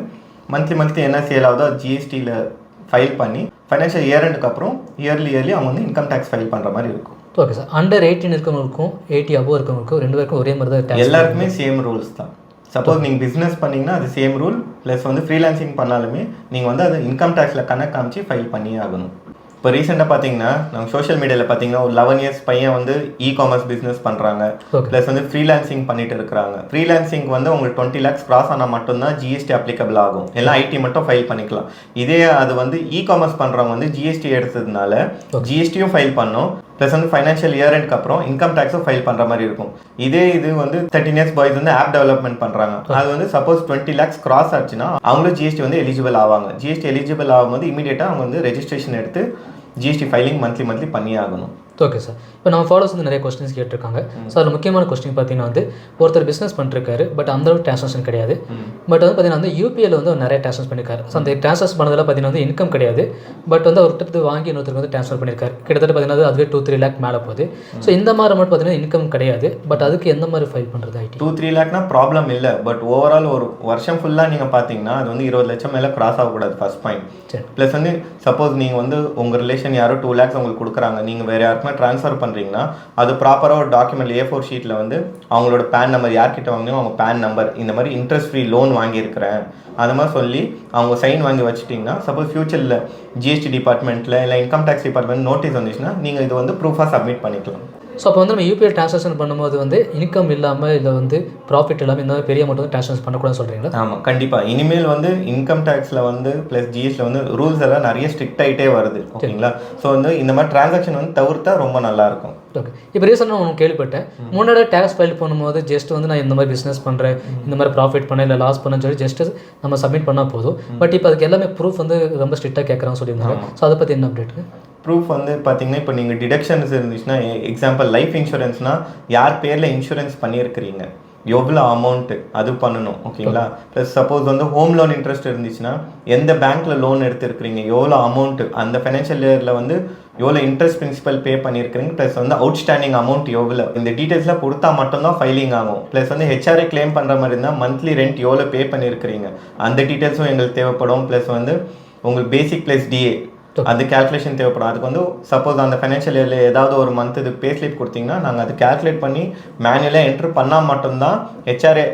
மந்த்லி என்ன சேல் ஆகுதோ ஜிஎஸ்டியில் ஃபைல் பண்ணி ஃபைனான்ஷியல் இயர் எண்டுக்கு அப்புறம் இயர்லி அவங்க வந்து இன்கம் டேக்ஸ் ஃபைல் பண்ணுற மாதிரி இருக்கும். Okay sir. அண்டர் 18 இருக்கவங்களுக்கும் 80 above இருக்கவங்களுக்கும் 2 பேருக்கும் ஒரே மாதிரி தான்? எல்லாருக்குமே சேம் ரூல்ஸ் தான். சப்போஸ் நீங்கள் பிஸ்னஸ் பண்ணிங்கன்னா அது சேம் ரூல். ப்ளஸ் வந்து ஃப்ரீலான்சிங் பண்ணாலுமே நீங்கள் வந்து அது இன்கம் டேக்ஸில் கணக்கு காமிச்சு ஃபைல் பண்ணியே ஆகணும். இப்போ ரீசெண்டாக பார்த்தீங்கன்னா நம்ம சோஷியல் மீடியாவில் பார்த்தீங்கன்னா ஒரு 11 years பையன் வந்து இ-காமர்ஸ் பிஸ்னஸ் பண்ணுறாங்க. ப்ளஸ் வந்து ஃப்ரீலான்சிங் பண்ணிட்டு இருக்கிறாங்க. ஃப்ரீலான்சிங் வந்து உங்களுக்கு 20 lakhs கிராஸ் ஆனால் மட்டும்தான் ஜிஎஸ்டி அப்ளிகபிள் ஆகும். எல்லாம் ஐடி மட்டும் ஃபைல் பண்ணிக்கலாம். இதே அது வந்து இ-காமர்ஸ் பண்ணுறவங்க வந்து ஜிஎஸ்டி எடுத்ததுனால ஜிஎஸ்டியும் ஃபைல் பண்ணோம். ப்ளஸ் வந்து ஃபைனான்ஷியல் இயர் எண்டுக்கு அப்புறம் இன்கம் டேக்ஸும் ஃபைல் பண்ணுற மாதிரி இருக்கும். இது வந்து 13 years பாய்ஸ் வந்து ஆப் டெவலப்மெண்ட் பண்ணுறாங்க. அது வந்து சப்போஸ் 20 lakhs கிராஸ் ஆச்சுன்னா அவங்களும் ஜிஎஸ்டி வந்து எலிஜிபிள் ஆவாங்க. ஜிஎஸ்டி எலிஜிபிள் ஆகும்போது இமீடியட்டாக அவங்க வந்து ரெஜிஸ்ட்ரேஷன் எடுத்து ஜிஎஸ்டி ஃபைலிங் மந்த்லி பண்ணியே ஆகணும். Okay sir. இப்போ நம்ம ஃபாலோவர்ஸ் வந்து நிறைய கொஸ்டின்ஸ் கேட்டிருக்காங்க. ஸோ அதில் முக்கியமான கொஸ்டின் பார்த்தீங்கன்னா வந்து ஒருத்தர் பிஸ்னஸ் பண்ணிருக்காரு. பட் அந்த அளவுக்கு டிரான்சாக்ஷன் கிடையாது. பட் வந்து பார்த்தீங்கன்னா வந்து யூபிஐயில் வந்து நிறைய டிரான்ஸ்ஃபர் பண்ணியிருக்காரு. ஸோ அந்த டிரான்ஸ்ஃபர் பண்ணதில் பார்த்தீங்கன்னா வந்து இன்கம் கிடையாது. பட் வந்து அவர்கிட்ட வாங்கி இன்னொருத்தருக்கு வந்து ட்ரான்ஸ்ஃபர் பண்ணியிருக்காரு. கிட்டத்தட்ட பார்த்தீங்கன்னா அதுவே 2-3 lakh மேலே போகுது. ஸோ இந்த மாதிரி அமௌண்ட் பார்த்தீங்கன்னா இன்கம் கிடையாது. பட் அதுக்கு எந்த மாதிரி ஃபைல் பண்ணுறது? ஐடி 2-3 lakhனா ப்ராப்ளம் இல்லை. பட் ஓவரால் ஒரு வருஷம் ஃபுல்லாக நீங்கள் பார்த்தீங்கன்னா அது வந்து 20 லட்சம் மேலே கிராஸ் ஆகக்கூடாது ஃபர்ஸ்ட் பாயிண்ட். ப்ளஸ் வந்து சப்போஸ் நீங்கள் வந்து உங்கள் ரிலேஷன் யாரோ 2 lakhs உங்களுக்கு கொடுக்குறாங்க, நீங்கள் வேறு யாருக்குமே மூலியமாக ட்ரான்ஸ்ஃபர் பண்ணுறீங்கன்னா அது ப்ராப்பராக ஒரு டாக்குமெண்ட் A4 ஷீட்டில் வந்து அவங்களோட பேன் நம்பர் யார்கிட்ட வாங்கினோம் அவங்க பேன் நம்பர் இந்த மாதிரி இன்ட்ரெஸ்ட் ஃப்ரீ லோன் வாங்கியிருக்கிறேன் அது மாதிரி சொல்லி அவங்க சைன் வாங்கி வச்சுட்டிங்கன்னா சப்போஸ் ஃபியூச்சரில் ஜிஎஸ்டி டிபார்ட்மெண்ட்டில் இல்லை இன்கம் டேக்ஸ் டிபார்ட்மெண்ட் நோட்டீஸ் வந்துச்சுன்னா நீங்கள் இது வந்து ப்ரூஃபாக சப்மிட் பண்ணிக்கலாம். ஸோ அப்போ வந்து நம்ம யூபிஐ ட்ரான்சாக்ஷன் பண்ணும்போது வந்து இன்கம் இல்லாமல் இல்லை வந்து ப்ராஃபிட் இல்லாமல் இந்த மாதிரி பெரிய அமௌண்ட் வந்து ட்ரான்சாக்ஷன் பண்ணக்கூடாதுன்னு சொல்கிறீங்களா? ஆமாம், கண்டிப்பாக. இனிமேல் வந்து இன்கம் டேக்ஸில் வந்து ப்ளஸ் ஜிஎஸ்டியில் வந்து ரூல்ஸ் எல்லாம் நிறைய ஸ்ட்ரிக்ட் ஆகிட்டே வருது. ஓகேங்களா? ஸோ வந்து இந்த மாதிரி ட்ரான்சாக்ஷன் வந்து தவிர்த்தா ரொம்ப நல்லாயிருக்கும். ஓகே. இப்போ ரீசெண்டாக நான் கேள்விப்பட்டேன், முன்னாடி டேக்ஸ் ஃபைல் பண்ணும்போது ஜஸ்ட் வந்து நான் இந்த மாதிரி பிஸ்னஸ் பண்ணுறேன், இந்த மாதிரி ப்ராஃபிட் பண்ணேன் இல்லை லாஸ் பண்ணேன்னு சொல்லி ஜஸ்ட் நம்ம சப்மிட் பண்ணால் போதும். பட் இப்போ அதுக்கு எல்லாமே ப்ரூஃப் வந்து ரொம்ப ஸ்ட்ரிக்டாக கேட்குறான்னு சொல்லியிருந்தாங்க. ஸோ அதை பற்றி என்ன அப்டேட்? ப்ரூஃப் வந்து பார்த்தீங்கன்னா இப்போ நீங்கள் டிடக்ஷன்ஸ் இருந்துச்சுன்னா எக்ஸாம்பிள் லைஃப் இன்சூரன்ஸ்னால் யார் பேரில் இன்சூரன்ஸ் பண்ணியிருக்கிறீங்க, எவ்வளோ அமௌண்ட்டு அது பண்ணணும். ஓகேங்களா? ப்ளஸ் சப்போஸ் வந்து ஹோம் லோன் இன்ட்ரெஸ்ட் இருந்துச்சுன்னா எந்த பேங்க்கில் லோன் எடுத்துருக்கிறீங்க, எவ்வளோ அமௌண்ட்டு அந்த ஃபைனான்ஷியல் இயரில் வந்து எவ்வளோ இன்ட்ரெஸ்ட் பிரின்சிபல் பே பண்ணியிருக்கிறீங்க, ப்ளஸ் வந்து அவுட்ஸ்டாண்டிங் அமௌண்ட் எவ்வளோ, இந்த டீட்டெயில்ஸ்லாம் கொடுத்தா மட்டும்தான் ஃபைலிங் ஆகும். ப்ளஸ் வந்து ஹெச்ஆர்ஏ கிளைம் பண்ணுற மாதிரி இருந்தால் மந்த்லி ரெண்ட் எவ்வளோ பே பண்ணியிருக்கிறீங்க அந்த டீட்டெயில்ஸும் எங்களுக்கு தேவைப்படும். ப்ளஸ் வந்து உங்களுக்கு பேசிக் ப்ளஸ் டிஏ அது கேல்குலேஷன் தேவைப்படும். அதுக்கு வந்து சப்போஸ் அந்த ஃபைனான்ஷியல் இயரில் ஏதாவது ஒரு மந்த் இது பே ஸ்லிப் கொடுத்தீங்கன்னா நாங்கள் அது கேல்குலேட் பண்ணி மேனுவலாக என்ட்ரு பண்ணால் மட்டும்தான் ஹெச்ஆர்ஏ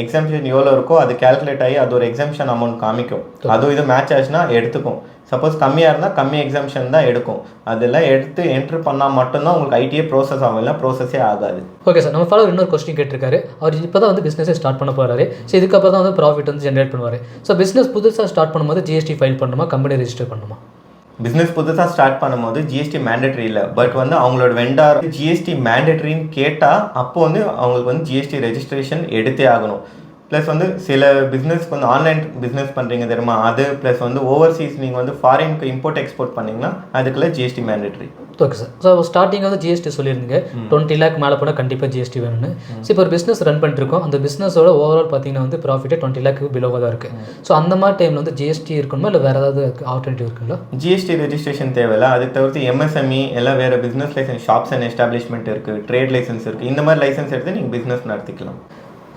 எக்ஸாம்ஷன் எவ்வளோ இருக்கோ அது கேல்குலேட் ஆகி அது ஒரு எக்ஸாம்ஷன் அமௌண்ட் காமிக்கும். அதுவும் இது மேட்ச் ஆச்சுன்னா எடுத்துக்கும். சப்போஸ் கம்மியாக இருந்தால் கம்மி எக்ஸாம்ஷன் தான் எடுக்கும். அதெல்லாம் எடுத்து என்ட்ரு பண்ணால் மட்டும்தான் உங்களுக்கு ஐடிஏ ப்ரோசஸ் ஆகும், இல்லை ப்ரோசஸே ஆகாது. ஓகே சார், நம்ம ஃபாலோ இன்னொரு கொஸ்டின் கேட்டிருக்காரு. அவர் இப்போ தான் வந்து பிஸ்னஸே ஸ்டார்ட் பண்ண போகிறாரு. ஸோ இதுக்கப்புறம் தான் வந்து ப்ராஃபிட் வந்து ஜென்ரேட் பண்ணுவார். ஸோ பிஸ்னஸ் புதுசாக ஸ்டார்ட் பண்ணும்போது ஜிஎஸ்டி ஃபைல் பண்ணணுமா, கம்பெனி ரெஜிஸ்டர் பண்ணணுமா? பிஸ்னஸ் புதுசாக ஸ்டார்ட் பண்ணும்போது ஜிஎஸ்டி மேண்டேட்ரி இல்லை. பட் வந்து அவங்களோட வெண்டார் ஜிஎஸ்டி மேண்டேட்ரின்னு கேட்டால் அப்போ வந்து அவங்களுக்கு வந்து ஜிஎஸ்டி ரெஜிஸ்ட்ரேஷன் எடுத்தே ஆகணும். ப்ளஸ் வந்து சில பிஸ்னஸ்க்கு வந்து ஆன்லைன் பிஸ்னஸ் பண்ணுறீங்க தெரியுமா, அது ப்ளஸ் வந்து ஓவர்சீஸ் நீங்கள் வந்து ஃபாரினுக்கு இம்போர்ட் எக்ஸ்போர்ட் பண்ணிங்கன்னா அதுக்குள்ள GST mandatory. Okay sir. So starting வந்து ஜிஎஸ்டி சொல்லியிருந்தீங்க 20 lakh மேலே போனால் கண்டிப்பாக ஜிஎஸ்டி வேணும்னு. ஸோ இப்போ ஒரு பிஸ்னஸ் ரன் பண்ணிட்டுருக்கோம், அந்த பிஸ்னஸோட ஓவரால் பார்த்தீங்கன்னா வந்து ப்ராஃபிட்டே 20 lakh பிலோவாக தான் இருக்குது. ஸோ அந்த மாதிரி டைமில் வந்து ஜிஎஸ்டி இருக்கணுமா இல்லை வேறு ஏதாவது ஆல்டர்னேட்டிவ் இருக்குங்களா? ஜிஎஸ்டி ரெஜிஸ்ட்ரேஷன் தேவையில்லை. அதை தவிர்த்து எம்எஸ்எம்இ எல்லாம் வேறு business license, shops and establishment இருக்குது, ட்ரேட் லைசன்ஸ் இருக்குது. இந்த மாதிரி லைசன்ஸ் எடுத்து நீங்கள் பிஸ்னஸ் நடத்திக்கலாம்.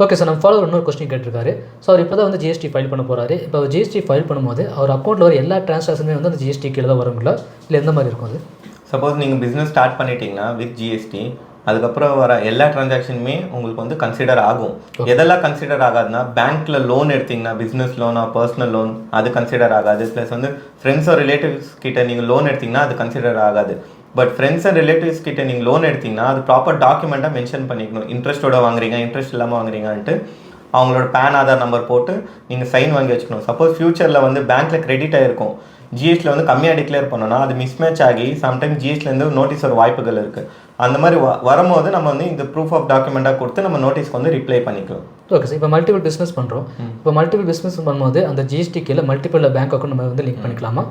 ஓகே சார், நம்ம ஃபாலோ இன்னொரு கொஸ்டின் கேட்டிருக்காரு. ஸோ அவர் இப்போ தான் வந்து ஜிஎஸ்டி ஃபைல் பண்ண போகிறாரு. இப்போ ஜிஎஸ்டி ஃபைல் பண்ணும்போது அவர் அக்கௌண்ட்டில் வர எல்லா ட்ரான்சாக்ஷனுமே வந்து அந்த ஜிஎஸ்டி கீழே தான் வருங்களா இல்லை எந்த மாதிரி இருக்கும் அது? சப்போஸ் நீங்கள் பிஸ்னஸ் ஸ்டார்ட் பண்ணிட்டீங்கன்னா வித் ஜிஎஸ்டி அதுக்கப்புறம் வர எல்லா ட்ரான்சாக்ஷனுமே உங்களுக்கு வந்து கன்சிடர் ஆகும். எதெல்லாம் கன்சிடர் ஆகாதுன்னா பேங்க்கில் லோன் எடுத்திங்கன்னா பிஸ்னஸ் லோனா பர்சனல் லோன் அது கன்சிடர் ஆகாது. ப்ளஸ் வந்து ஃப்ரெண்ட்ஸோ ரிலேட்டிவ்ஸ் கிட்ட நீங்கள் லோன் எடுத்திங்கன்னா அது கன்சிடர் ஆகாது. பட் ஃப்ரெண்ட்ஸ் அண்ட் ரிலேட்டிவ்ஸ் கிட்ட நீங்கள் லோன் எடுத்திங்கன்னா அது ப்ராப்பர் டாக்குமெண்ட்டாக மென்ஷன் பண்ணிக்கணும். இன்ட்ரெஸ்ட்டோட வாங்குறீங்க, இன்ட்ரெஸ்ட் இல்லாமல் வாங்குறீங்கன்ட்டு அவங்களோட பேன் ஆதார் நம்பர் போட்டு நீங்கள் சைன் வாங்கி வச்சுக்கணும். சப்போஸ் ஃபியூச்சரில் வந்து பேங்க்கில் கிரெடிட் ஆகிருக்கும், ஜிஎஸ்டியில் வந்து கம்மியாக டிக்ளேர் பண்ணோன்னா அது மிஸ்மேட்ச் ஆகி சம்டைம் ஜிஎஸ்டிலேருந்து நோட்டீஸ் வர வாய்ப்புகள் இருக்குது. அந்த மாதிரி வரும்போது நம்ம வந்து இந்த ப்ரூஃப் ஆஃப் டாக்குமெண்ட்டாக கொடுத்து நம்ம நோட்டீஸ்க்கு வந்து ரிப்ளை பண்ணிக்கலாம். ஓகே சார், இப்போ மல்டிபிள் பிஸ்னஸ் பண்ணுறோம். இப்போ மல்டிபிள் பிஸ்னஸ் பண்ணும்போது அந்த ஜிஎஸ்டி கீழே மல்டிபிள் பேங்க் அக்கௌண்ட் நம்ம வந்து லிங்க் பண்ணிக்கலாமா?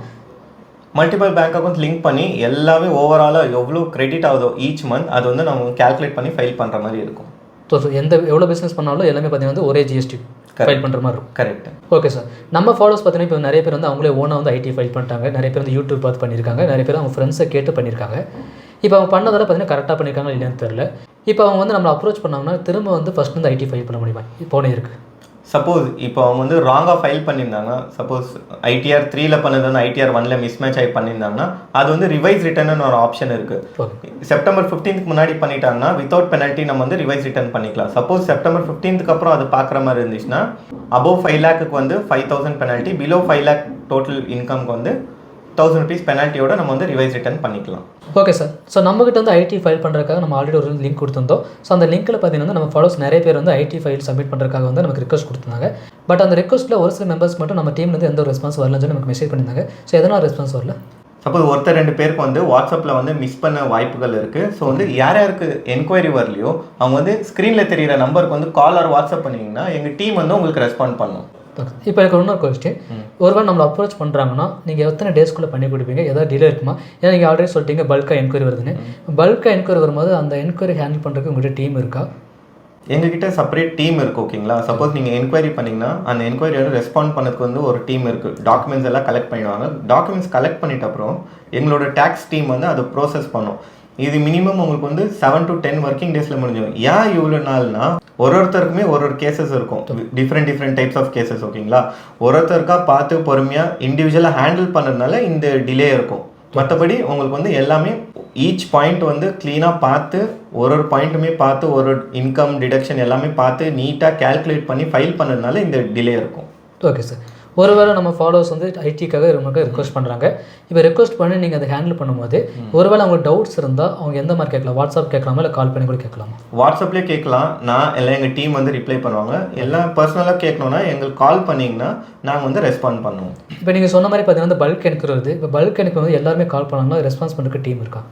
மல்டிபிள் பேங்க் அக்கௌண்ட் லிங்க் பண்ணி எல்லாமே ஓவராலாக எவ்வளோ கிரெடிட் ஆகுதோ ஈச் மந்த் அது வந்து நம்ம கேல்குலேட் பண்ணி ஃபைல் பண்ணுற மாதிரி இருக்கும். ஸோ எவ்வளோ பிஸ்னஸ் பண்ணாலும் எல்லாமே பார்த்தீங்கன்னா வந்து ஒரே ஜிஎஸ்டி ஃபைல் பண்ணுற மாதிரி இருக்கும். கரெக்ட். ஓகே சார், நம்ம ஃபாலோவர்ஸ் பார்த்தீங்கன்னா இப்போ நிறைய பேர் வந்து அவங்களே ஓனாக வந்து ஐடி ஃபைல் பண்ணிட்டாங்க, நிறைய பேர் வந்து யூடியூப் பார்த்து பண்ணியிருக்காங்க, நிறைய பேர் அவங்க ஃப்ரெண்ட்ஸை கேட்டு பண்ணியிருக்காங்க. இப்போ அவங்க பண்ணதால் பார்த்தீங்கன்னா கரெக்டாக பண்ணியிருக்காங்க இல்லைன்னு தெரியல. இப்போ அவங்க வந்து நம்மளை அப்ரோச் பண்ணாங்கன்னா திரும்ப வந்து ஃபஸ்ட் வந்து ஐடி ஃபைல் பண்ண முடியுமா? இப்போனே இருக்குது. சப்போஸ் இப்போ அவங்க வந்து ராங்காக ஃபைல் பண்ணியிருந்தாங்க, சப்போஸ் ITR 3ல் பண்ணது வந்து ITR 1ல் மிஸ்மேட்ச் ஆகி பண்ணியிருந்தாங்கன்னா அது வந்து ரிவைஸ் ரிட்டர்னு ஒரு ஆப்ஷன் இருக்குது. செப்டம்பர் 15க்கு முன்னாடி பண்ணிட்டாங்கன்னா வித்தவுட் பெனல்ட்டி நம்ம வந்து ரிவைஸ் ரிட்டர்ன் பண்ணிக்கலாம். சப்போஸ் செப்டம்பர் 15க்கு அப்புறம் அது பார்க்குற மாதிரி இருந்துச்சுன்னா அபோவ் 5 lakhக்கு வந்து 5,000 பெனல்ட்டி, பிலோ 5 lakh டோட்டல் இன்கம்க்கு வந்து 1,000 rupees பெனால்ட்டியோட நம்ம வந்து ரிவைஸ் ரிட்டர்ன் பண்ணிக்கலாம். Okay sir. ஸோ நம்மகிட்ட வந்து ஐடி ஃபைல் பண்ணுறதுக்காக நம்ம ஆல்ரெடி ஒரு லிங்க் கொடுத்துருந்தோம். ஸோ அந்த லிங்க்கில் பார்த்தீங்கன்னா நம்ம ஃபாலோஸ் நிறைய பேர் வந்து ஐடி ஃபைல் சப்மிட் பண்ணுறதுக்காக வந்து நமக்கு ரிக்வஸ்ட் கொடுத்துருந்தாங்க. பட் அந்த ரிக்வஸ்ட்டில் ஒரு சில மெம்பர்ஸ் மட்டும் நம்ம டீம்லேருந்து எந்த ஒரு ரெஸ்பான்ஸ் வரலன்னு சொல்லி நமக்கு மெசேஜ் பண்ணியிருந்தாங்க. ஸோ எதனால் ரெஸ்பான்ஸ் வரல? சப்போஸ் ஒருத்தர் 2 பேருக்கு வந்து வாட்ஸ்அப்பில் வந்து மிஸ் பண்ண வாய்ப்புகள் இருக்குது. ஸோ வந்து யார் யாருக்கு என்கொயரி வரலையோ அவங்க வந்து ஸ்க்ரீனில் தெரிகிற நம்பருக்கு வந்து கால் ஆர் வாட்ஸ்அப் பண்ணிங்கன்னா எங்கள் டீம் வந்து உங்களுக்கு ரெஸ்பாண்ட் பண்ணும். இப்போ எனக்கு இன்னொரு கொஸ்டின், ஒருவேளை நம்மளை அப்ரோச் பண்ணுறாங்கன்னா நீங்கள் எத்தனை டேஸ்க்குள்ளே பண்ணி கொடுப்பீங்க? ஏதாவது டிலே இருக்குமா? ஏன்னா நீங்கள் ஆல்ரெடி சொல்லிட்டீங்க பல்காக என்கொயரி வருதுன்னு. பல்காக என்கொயரி வரும்போது அந்த என்கொயரி ஹேண்டில் பண்ணுறதுக்கு உங்கள்கிட்ட டீம் இருக்கா? எங்ககிட்ட செப்பரேட் டீம் இருக்குது. ஓகேங்களா? சப்போஸ் நீங்கள் என்கொயரி பண்ணிங்கன்னா அந்த என்கொயரியோட ரெஸ்பாண்ட் பண்ணதுக்கு வந்து ஒரு டீம் இருக்குது. டாக்குமெண்ட்ஸ் எல்லாம் கலெக்ட் பண்ணிடுவாங்க. டாக்குமெண்ட்ஸ் கலெக்ட் பண்ணிட்ட அப்புறம் எங்களோட டேக்ஸ் டீம் வந்து அதை ப்ரோசஸ் பண்ணும். இது மினிமம் உங்களுக்கு வந்து 7 to 10 ஒர்க்கிங் டேஸில் முடிஞ்சிடும். ஏன் இவ்வளோ நாள்னா ஒருத்தருக்குமே ஒரு கேசஸ் இருக்கும், டிஃப்ரெண்ட் டைப்ஸ் ஆஃப் கேசஸ். ஓகேங்களா? ஒருத்தருக்கா பார்த்து பொறுமையாக இண்டிவிஜுவலாக ஹேண்டில் பண்ணுறதுனால இந்த டிலே இருக்கும். மற்றபடி உங்களுக்கு வந்து எல்லாமே ஈச் பாயிண்ட் வந்து க்ளீனாக பார்த்து ஒரு பாயிண்ட்டுமே பார்த்து ஒரு இன்கம் டிடக்ஷன் எல்லாமே பார்த்து நீட்டாக கேல்குலேட் பண்ணி ஃபைல் பண்ணதுனால இந்த டிலே இருக்கும். Okay sir. ஒருவேளை நம்ம ஃபாலோவர்ஸ் வந்து ஐடிக்காக ரொம்ப ரிக்வஸ்ட் பண்ணுறாங்க. இப்போ ரிக்வஸ்ட் பண்ணி நீங்கள் அதை ஹேண்டில் பண்ணும்போது ஒருவேளை அவங்க டவுட்ஸ் இருந்தால் அவங்க எந்த மாதிரி கேட்கலாம்? வாட்ஸ்அப் கேட்கலாமா இல்லை கால் பண்ணி கூட கேட்கலாமா? வாட்ஸ்அப்லேயே கேட்கலாம். நான் எல்லாம் எங்கள் டீம் வந்து ரிப்ளை பண்ணுவாங்க. எல்லாம் பர்சனலாக கேட்கணுன்னா எங்களுக்கு கால் பண்ணிங்கன்னா நாங்கள் வந்து ரெஸ்பாண்ட் பண்ணுவோம். இப்போ நீங்கள் சொன்ன மாதிரி பார்த்தீங்கன்னா பல்க் எனக்கு வருது. இப்போ பல்க் எனக்கு வந்து எல்லாருமே கால் பண்ணாங்கன்னா ரெஸ்பான்ஸ் பண்ணுறதுக்கு டீம் இருக்கா?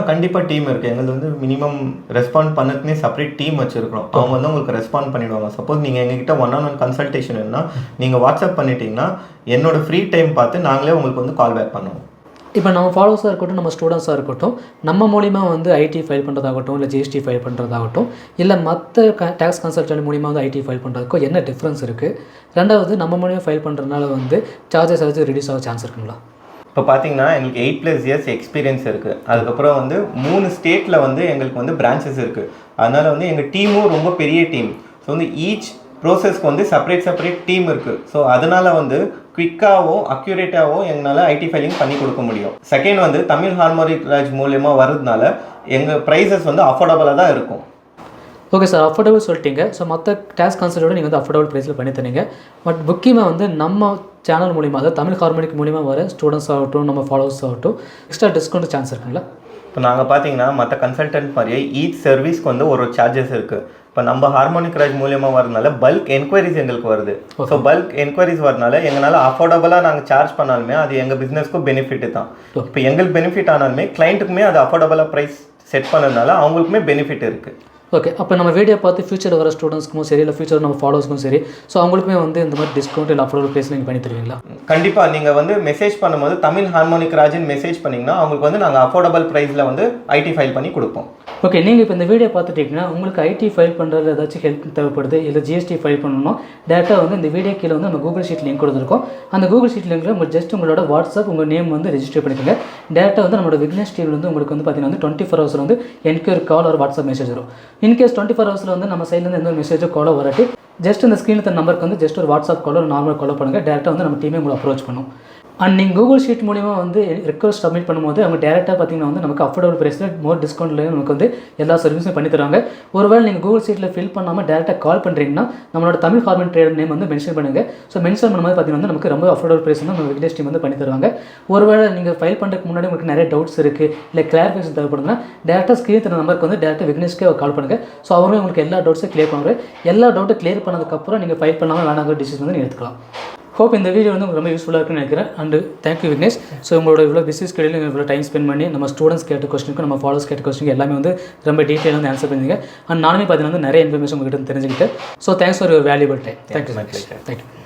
கண்டிப்பாக டீம் இருக்குது. எங்களுக்கு வந்து மினிமம் ரெஸ்பாண்ட் பண்ணதுக்குனே செப்பரேட் டீம் வச்சுருக்கிறோம். அவங்க வந்து உங்களுக்கு ரெஸ்பாண்ட் பண்ணிவிடுவாங்க. சப்போஸ் நீங்கள் எங்ககிட்ட 1-on-1 கன்சல்டேஷன் இருந்தால் நீங்கள் வாட்ஸ்அப் பண்ணிட்டீங்கன்னா என்னோட ஃப்ரீ டைம் பார்த்து நாங்களே உங்களுக்கு வந்து கால் பேக் பண்ணுவோம். இப்போ நம்ம ஃபாலோவர்ஸாக இருக்கட்டும், நம்ம ஸ்டூடெண்ட்ஸாக இருக்கட்டும், நம்ம மூலிமா வந்து ஐடி ஃபைல் பண்ணுறதாகட்டும், இல்லை ஜிஎஸ்டி ஃபைல் பண்ணுறதாகட்டும், இல்லை மற்ற டேக்ஸ் கன்சல்டன்ட் மூலிமா வந்து ஐடி ஃபைல் பண்ணுறதுக்கும் என்ன டிஃப்ரென்ஸ் இருக்குது? ரெண்டாவது நம்ம மூலிமா ஃபைல் பண்ணுறதுனால வந்து சார்ஜஸ் ஏதாச்சும் ரிடியூஸ் ஆக சான்ஸ் இருக்குங்களா? இப்போ பார்த்தீங்கன்னா எங்களுக்கு 8+ இயர்ஸ் எக்ஸ்பீரியன்ஸ் இருக்குது. அதுக்கப்புறம் வந்து 3 ஸ்டேட்டில் வந்து எங்களுக்கு வந்து பிரான்ச்சஸ் இருக்குது. அதனால் வந்து எங்கள் டீமும் ரொம்ப பெரிய டீம். ஸோ வந்து ஈச் ப்ரோசஸ்க்கு வந்து செப்பரேட் டீம் இருக்குது. ஸோ அதனால் வந்து குவிக்காகவும் அக்யூரேட்டாகவும் எங்களால் ஐடி ஃபைலிங் பண்ணி கொடுக்க முடியும். செகண்ட் வந்து தமிழ் ஹார்மோனிக் ராஜ் மூலியமாக வர்றதுனால எங்கள் ப்ரைஸஸ் வந்து அஃபோர்டபுளாக தான் இருக்கும். ஓகே சார், அஃபோர்டபுள் சொல்லிட்டீங்க. ஸோ மற்ற டேக்ஸ் கன்சல்ட்டோட நீங்கள் வந்து அஃபோர்டபுள் ப்ரைஸில் பண்ணி தரீங்க. பட் முக்கியமாக வந்து நம்ம சேனல் மூலிமா, அதாவது தமிழ் ஹார்மோனிக் மூலிமா வர ஸ்டூடெண்ட்ஸ் ஆகட்டும், நம்ம ஃபாலோவர்ஸ் ஆகட்டும், எக்ஸ்ட்ரா டிஸ்கவுண்ட் சான்ஸ் இருக்குங்களா? இப்போ நாங்கள் பார்த்தீங்கன்னா மற்ற கன்சல்டன்ட் மாதிரியே ஈச் சர்வீஸ்க்கு வந்து ஒரு சார்ஜஸ் இருக்குது. இப்போ நம்ம ஹார்மோனிக் ராஜ் மூலியமாக வரதுனால பல்க் என்கொயரிஸ் எங்களுக்கு வருது. ஸோ பல்க் என்கொயரிஸ் வரதுனால எங்களால் அஃபோர்டபுளாக நாங்கள் சார்ஜ் பண்ணாலுமே அது எங்கள் பிஸ்னஸ்க்கும் பெனிஃபிட் தான். இப்போ எங்களுக்கு பெனிஃபிட் ஆனாலுமே கிளைண்ட்டுக்குமே அது அஃபோர்டபுளாக ப்ரைஸ் செட் பண்ணதுனால அவங்களுக்குமே பெனிஃபிட் இருக்குது. ஓகே, அப்போ நம்ம வீடியோ பார்த்து ஃபியூச்சர் வர ஸ்டூடெண்ட்ஸ்க்கும் சரி, இல்லை ஃபியூச்சர் நம்ம ஃபாலோவர்ஸ்க்கும் சரி, ஸோ அவங்களுக்குமே வந்து இந்த மாதிரி டிஸ்கவுண்ட் இல்லை அஃபோர்டபுள் ப்ரைஸ் நீங்கள் பண்ணி தருவீங்களா? கண்டிப்பாக. நீங்கள் வந்து மெசேஜ் பண்ணும்போது தமிழ் ஹார்மோனிக் ராஜின் மெசேஜ் பண்ணிங்கன்னா அவங்களுக்கு வந்து நாங்கள் அஃபோர்டபுள் ப்ரைஸில் வந்து ஐடி ஃபைல் பண்ணி கொடுப்போம். ஓகே, நீங்கள் இப்போ இந்த வீடியோ பார்த்துட்டிங்கன்னா உங்களுக்கு ஐடி ஃபைல் பண்ணுறது ஏதாச்சும் ஹெல்ப் தேவைப்படுது, இல்லை ஜிஎஸ்டி ஃபைல் பண்ணணும், டேரெக்டாக வந்து இந்த வீடியோ கீழே வந்து நம்ம கூகுள் ஷீட் லிங்க் கொடுத்துருக்கோம். அந்த கூகுள் ஷீட் லிங்க்கில் உங்கள் ஜஸ்ட் உங்களோட வாட்ஸ்அப் உங்கள் நேம் வந்து ரெஜிஸ்டர் பண்ணிக்கோங்க. டேரெக்டாக வந்து நம்மளோட விக்னேஷ் டீம் வந்து உங்களுக்கு வந்து பார்த்தீங்கன்னா வந்து 24 hours வந்து என்கொயரி கால் ஒரு வாட்ஸ்அப் மெசேஜ் வரும். இன்கேஸ் 24 hours வந்து நம்ம சைட்லேருந்து எந்த ஒரு மெசேஜோ காலோ வராட்டி ஜஸ்ட் இந்த ஸ்க்ரீனில் தர நம்பருக்கு வந்து ஜஸ்ட் ஒரு வாட்ஸ்அப் காலோ நார்மல் காலோ பண்ணுங்கள். டேரெக்டாக வந்து நம்ம டீமே உங்களை அப்ரோச் பண்ணும். அண்ட் நீங்கள் கூகுள் ஷீட் மூலிமா வந்து ரிக்வஸ்ட் சப்மிட் பண்ணும்போது அவங்க டேரெக்டாக பார்த்தீங்கன்னா வந்து நமக்கு அஃபோர்டபுள் ப்ரைஸில் மோர் டிஸ்கவுண்ட்லேயே நமக்கு வந்து எல்லா சர்வீஸும் பண்ணி தருவாங்க. ஒருவேளை நீங்கள் கூகுள் ஷீட்டில் ஃபில் பண்ணாமல் டேரெக்டாக கால் பண்ணுறீங்கன்னா நம்மளோட தமிழ் ஹார்மோனிக் ட்ரேடர் நேம் வந்து மென்ஷன் பண்ணுங்கள். ஸோ மென்ஷன் பண்ணும்போது பார்த்தீங்கன்னா வந்து நமக்கு ரொம்ப அஃபோர்டபுள் ப்ரைஸ் வந்து நம்ம விக்னேஷ் டீம் வந்து பண்ணி தருவாங்க. ஒருவேளை நீங்கள் ஃபைல் பண்ணுறதுக்கு முன்னாடி உங்களுக்கு நிறைய டவுட்ஸ் இருக்குது, இல்லை கிளாரிஃபிகேஷன் தேவைப்படுதுன்னா டேரெக்டாக ஸ்க்ரீன் தர நம்பருக்கு வந்து டேரெக்டாக விக்னேஷ்க்கே கால் பண்ணுங்கள். ஸோ அவரும் உங்களுக்கு எல்லா டவுட்ஸும் கிளியர் பண்ணுவார். எல்லா டவுட்டும் கிளியர் பண்ணதுக்கப்புறம் நீங்கள் ஃபைல் பண்ணாமல் வேணாங்கிற டிசிஷன் வந்து நீங்கள் எடுத்துக்கலாம். ஹோப் இந்த வீடியோ வந்து உங்களுக்கு ரொம்ப யூஸ்ஃபுல்லாக இருக்குன்னு நினைக்கிறேன். And thank you Vignesh. ஸோ உங்களோட இவ்வளோ பிஸி ஸ்கெடியூல் இவ்வளோ டைம் ஸ்பெண்ட் பண்ணி நம்ம ஸ்டூடெண்ட்ஸ் கேட்ட கொஸ்டினுக்கும் நம்ம ஃபாலோவர்ஸ் கேட்ட கொஸ்டினுக்கு எல்லாமே வந்து ரொம்ப டீட்டெயிலாக வந்து ஆன்சர் பண்ணிங்க. அண்ட் நானுமே பார்த்தீங்கன்னா வந்து நிறைய இன்ஃபர்மேஷன் உங்கள்கிட்ட தெரிஞ்சுக்கிட்டேன். So thanks for your valuable time. Thank you.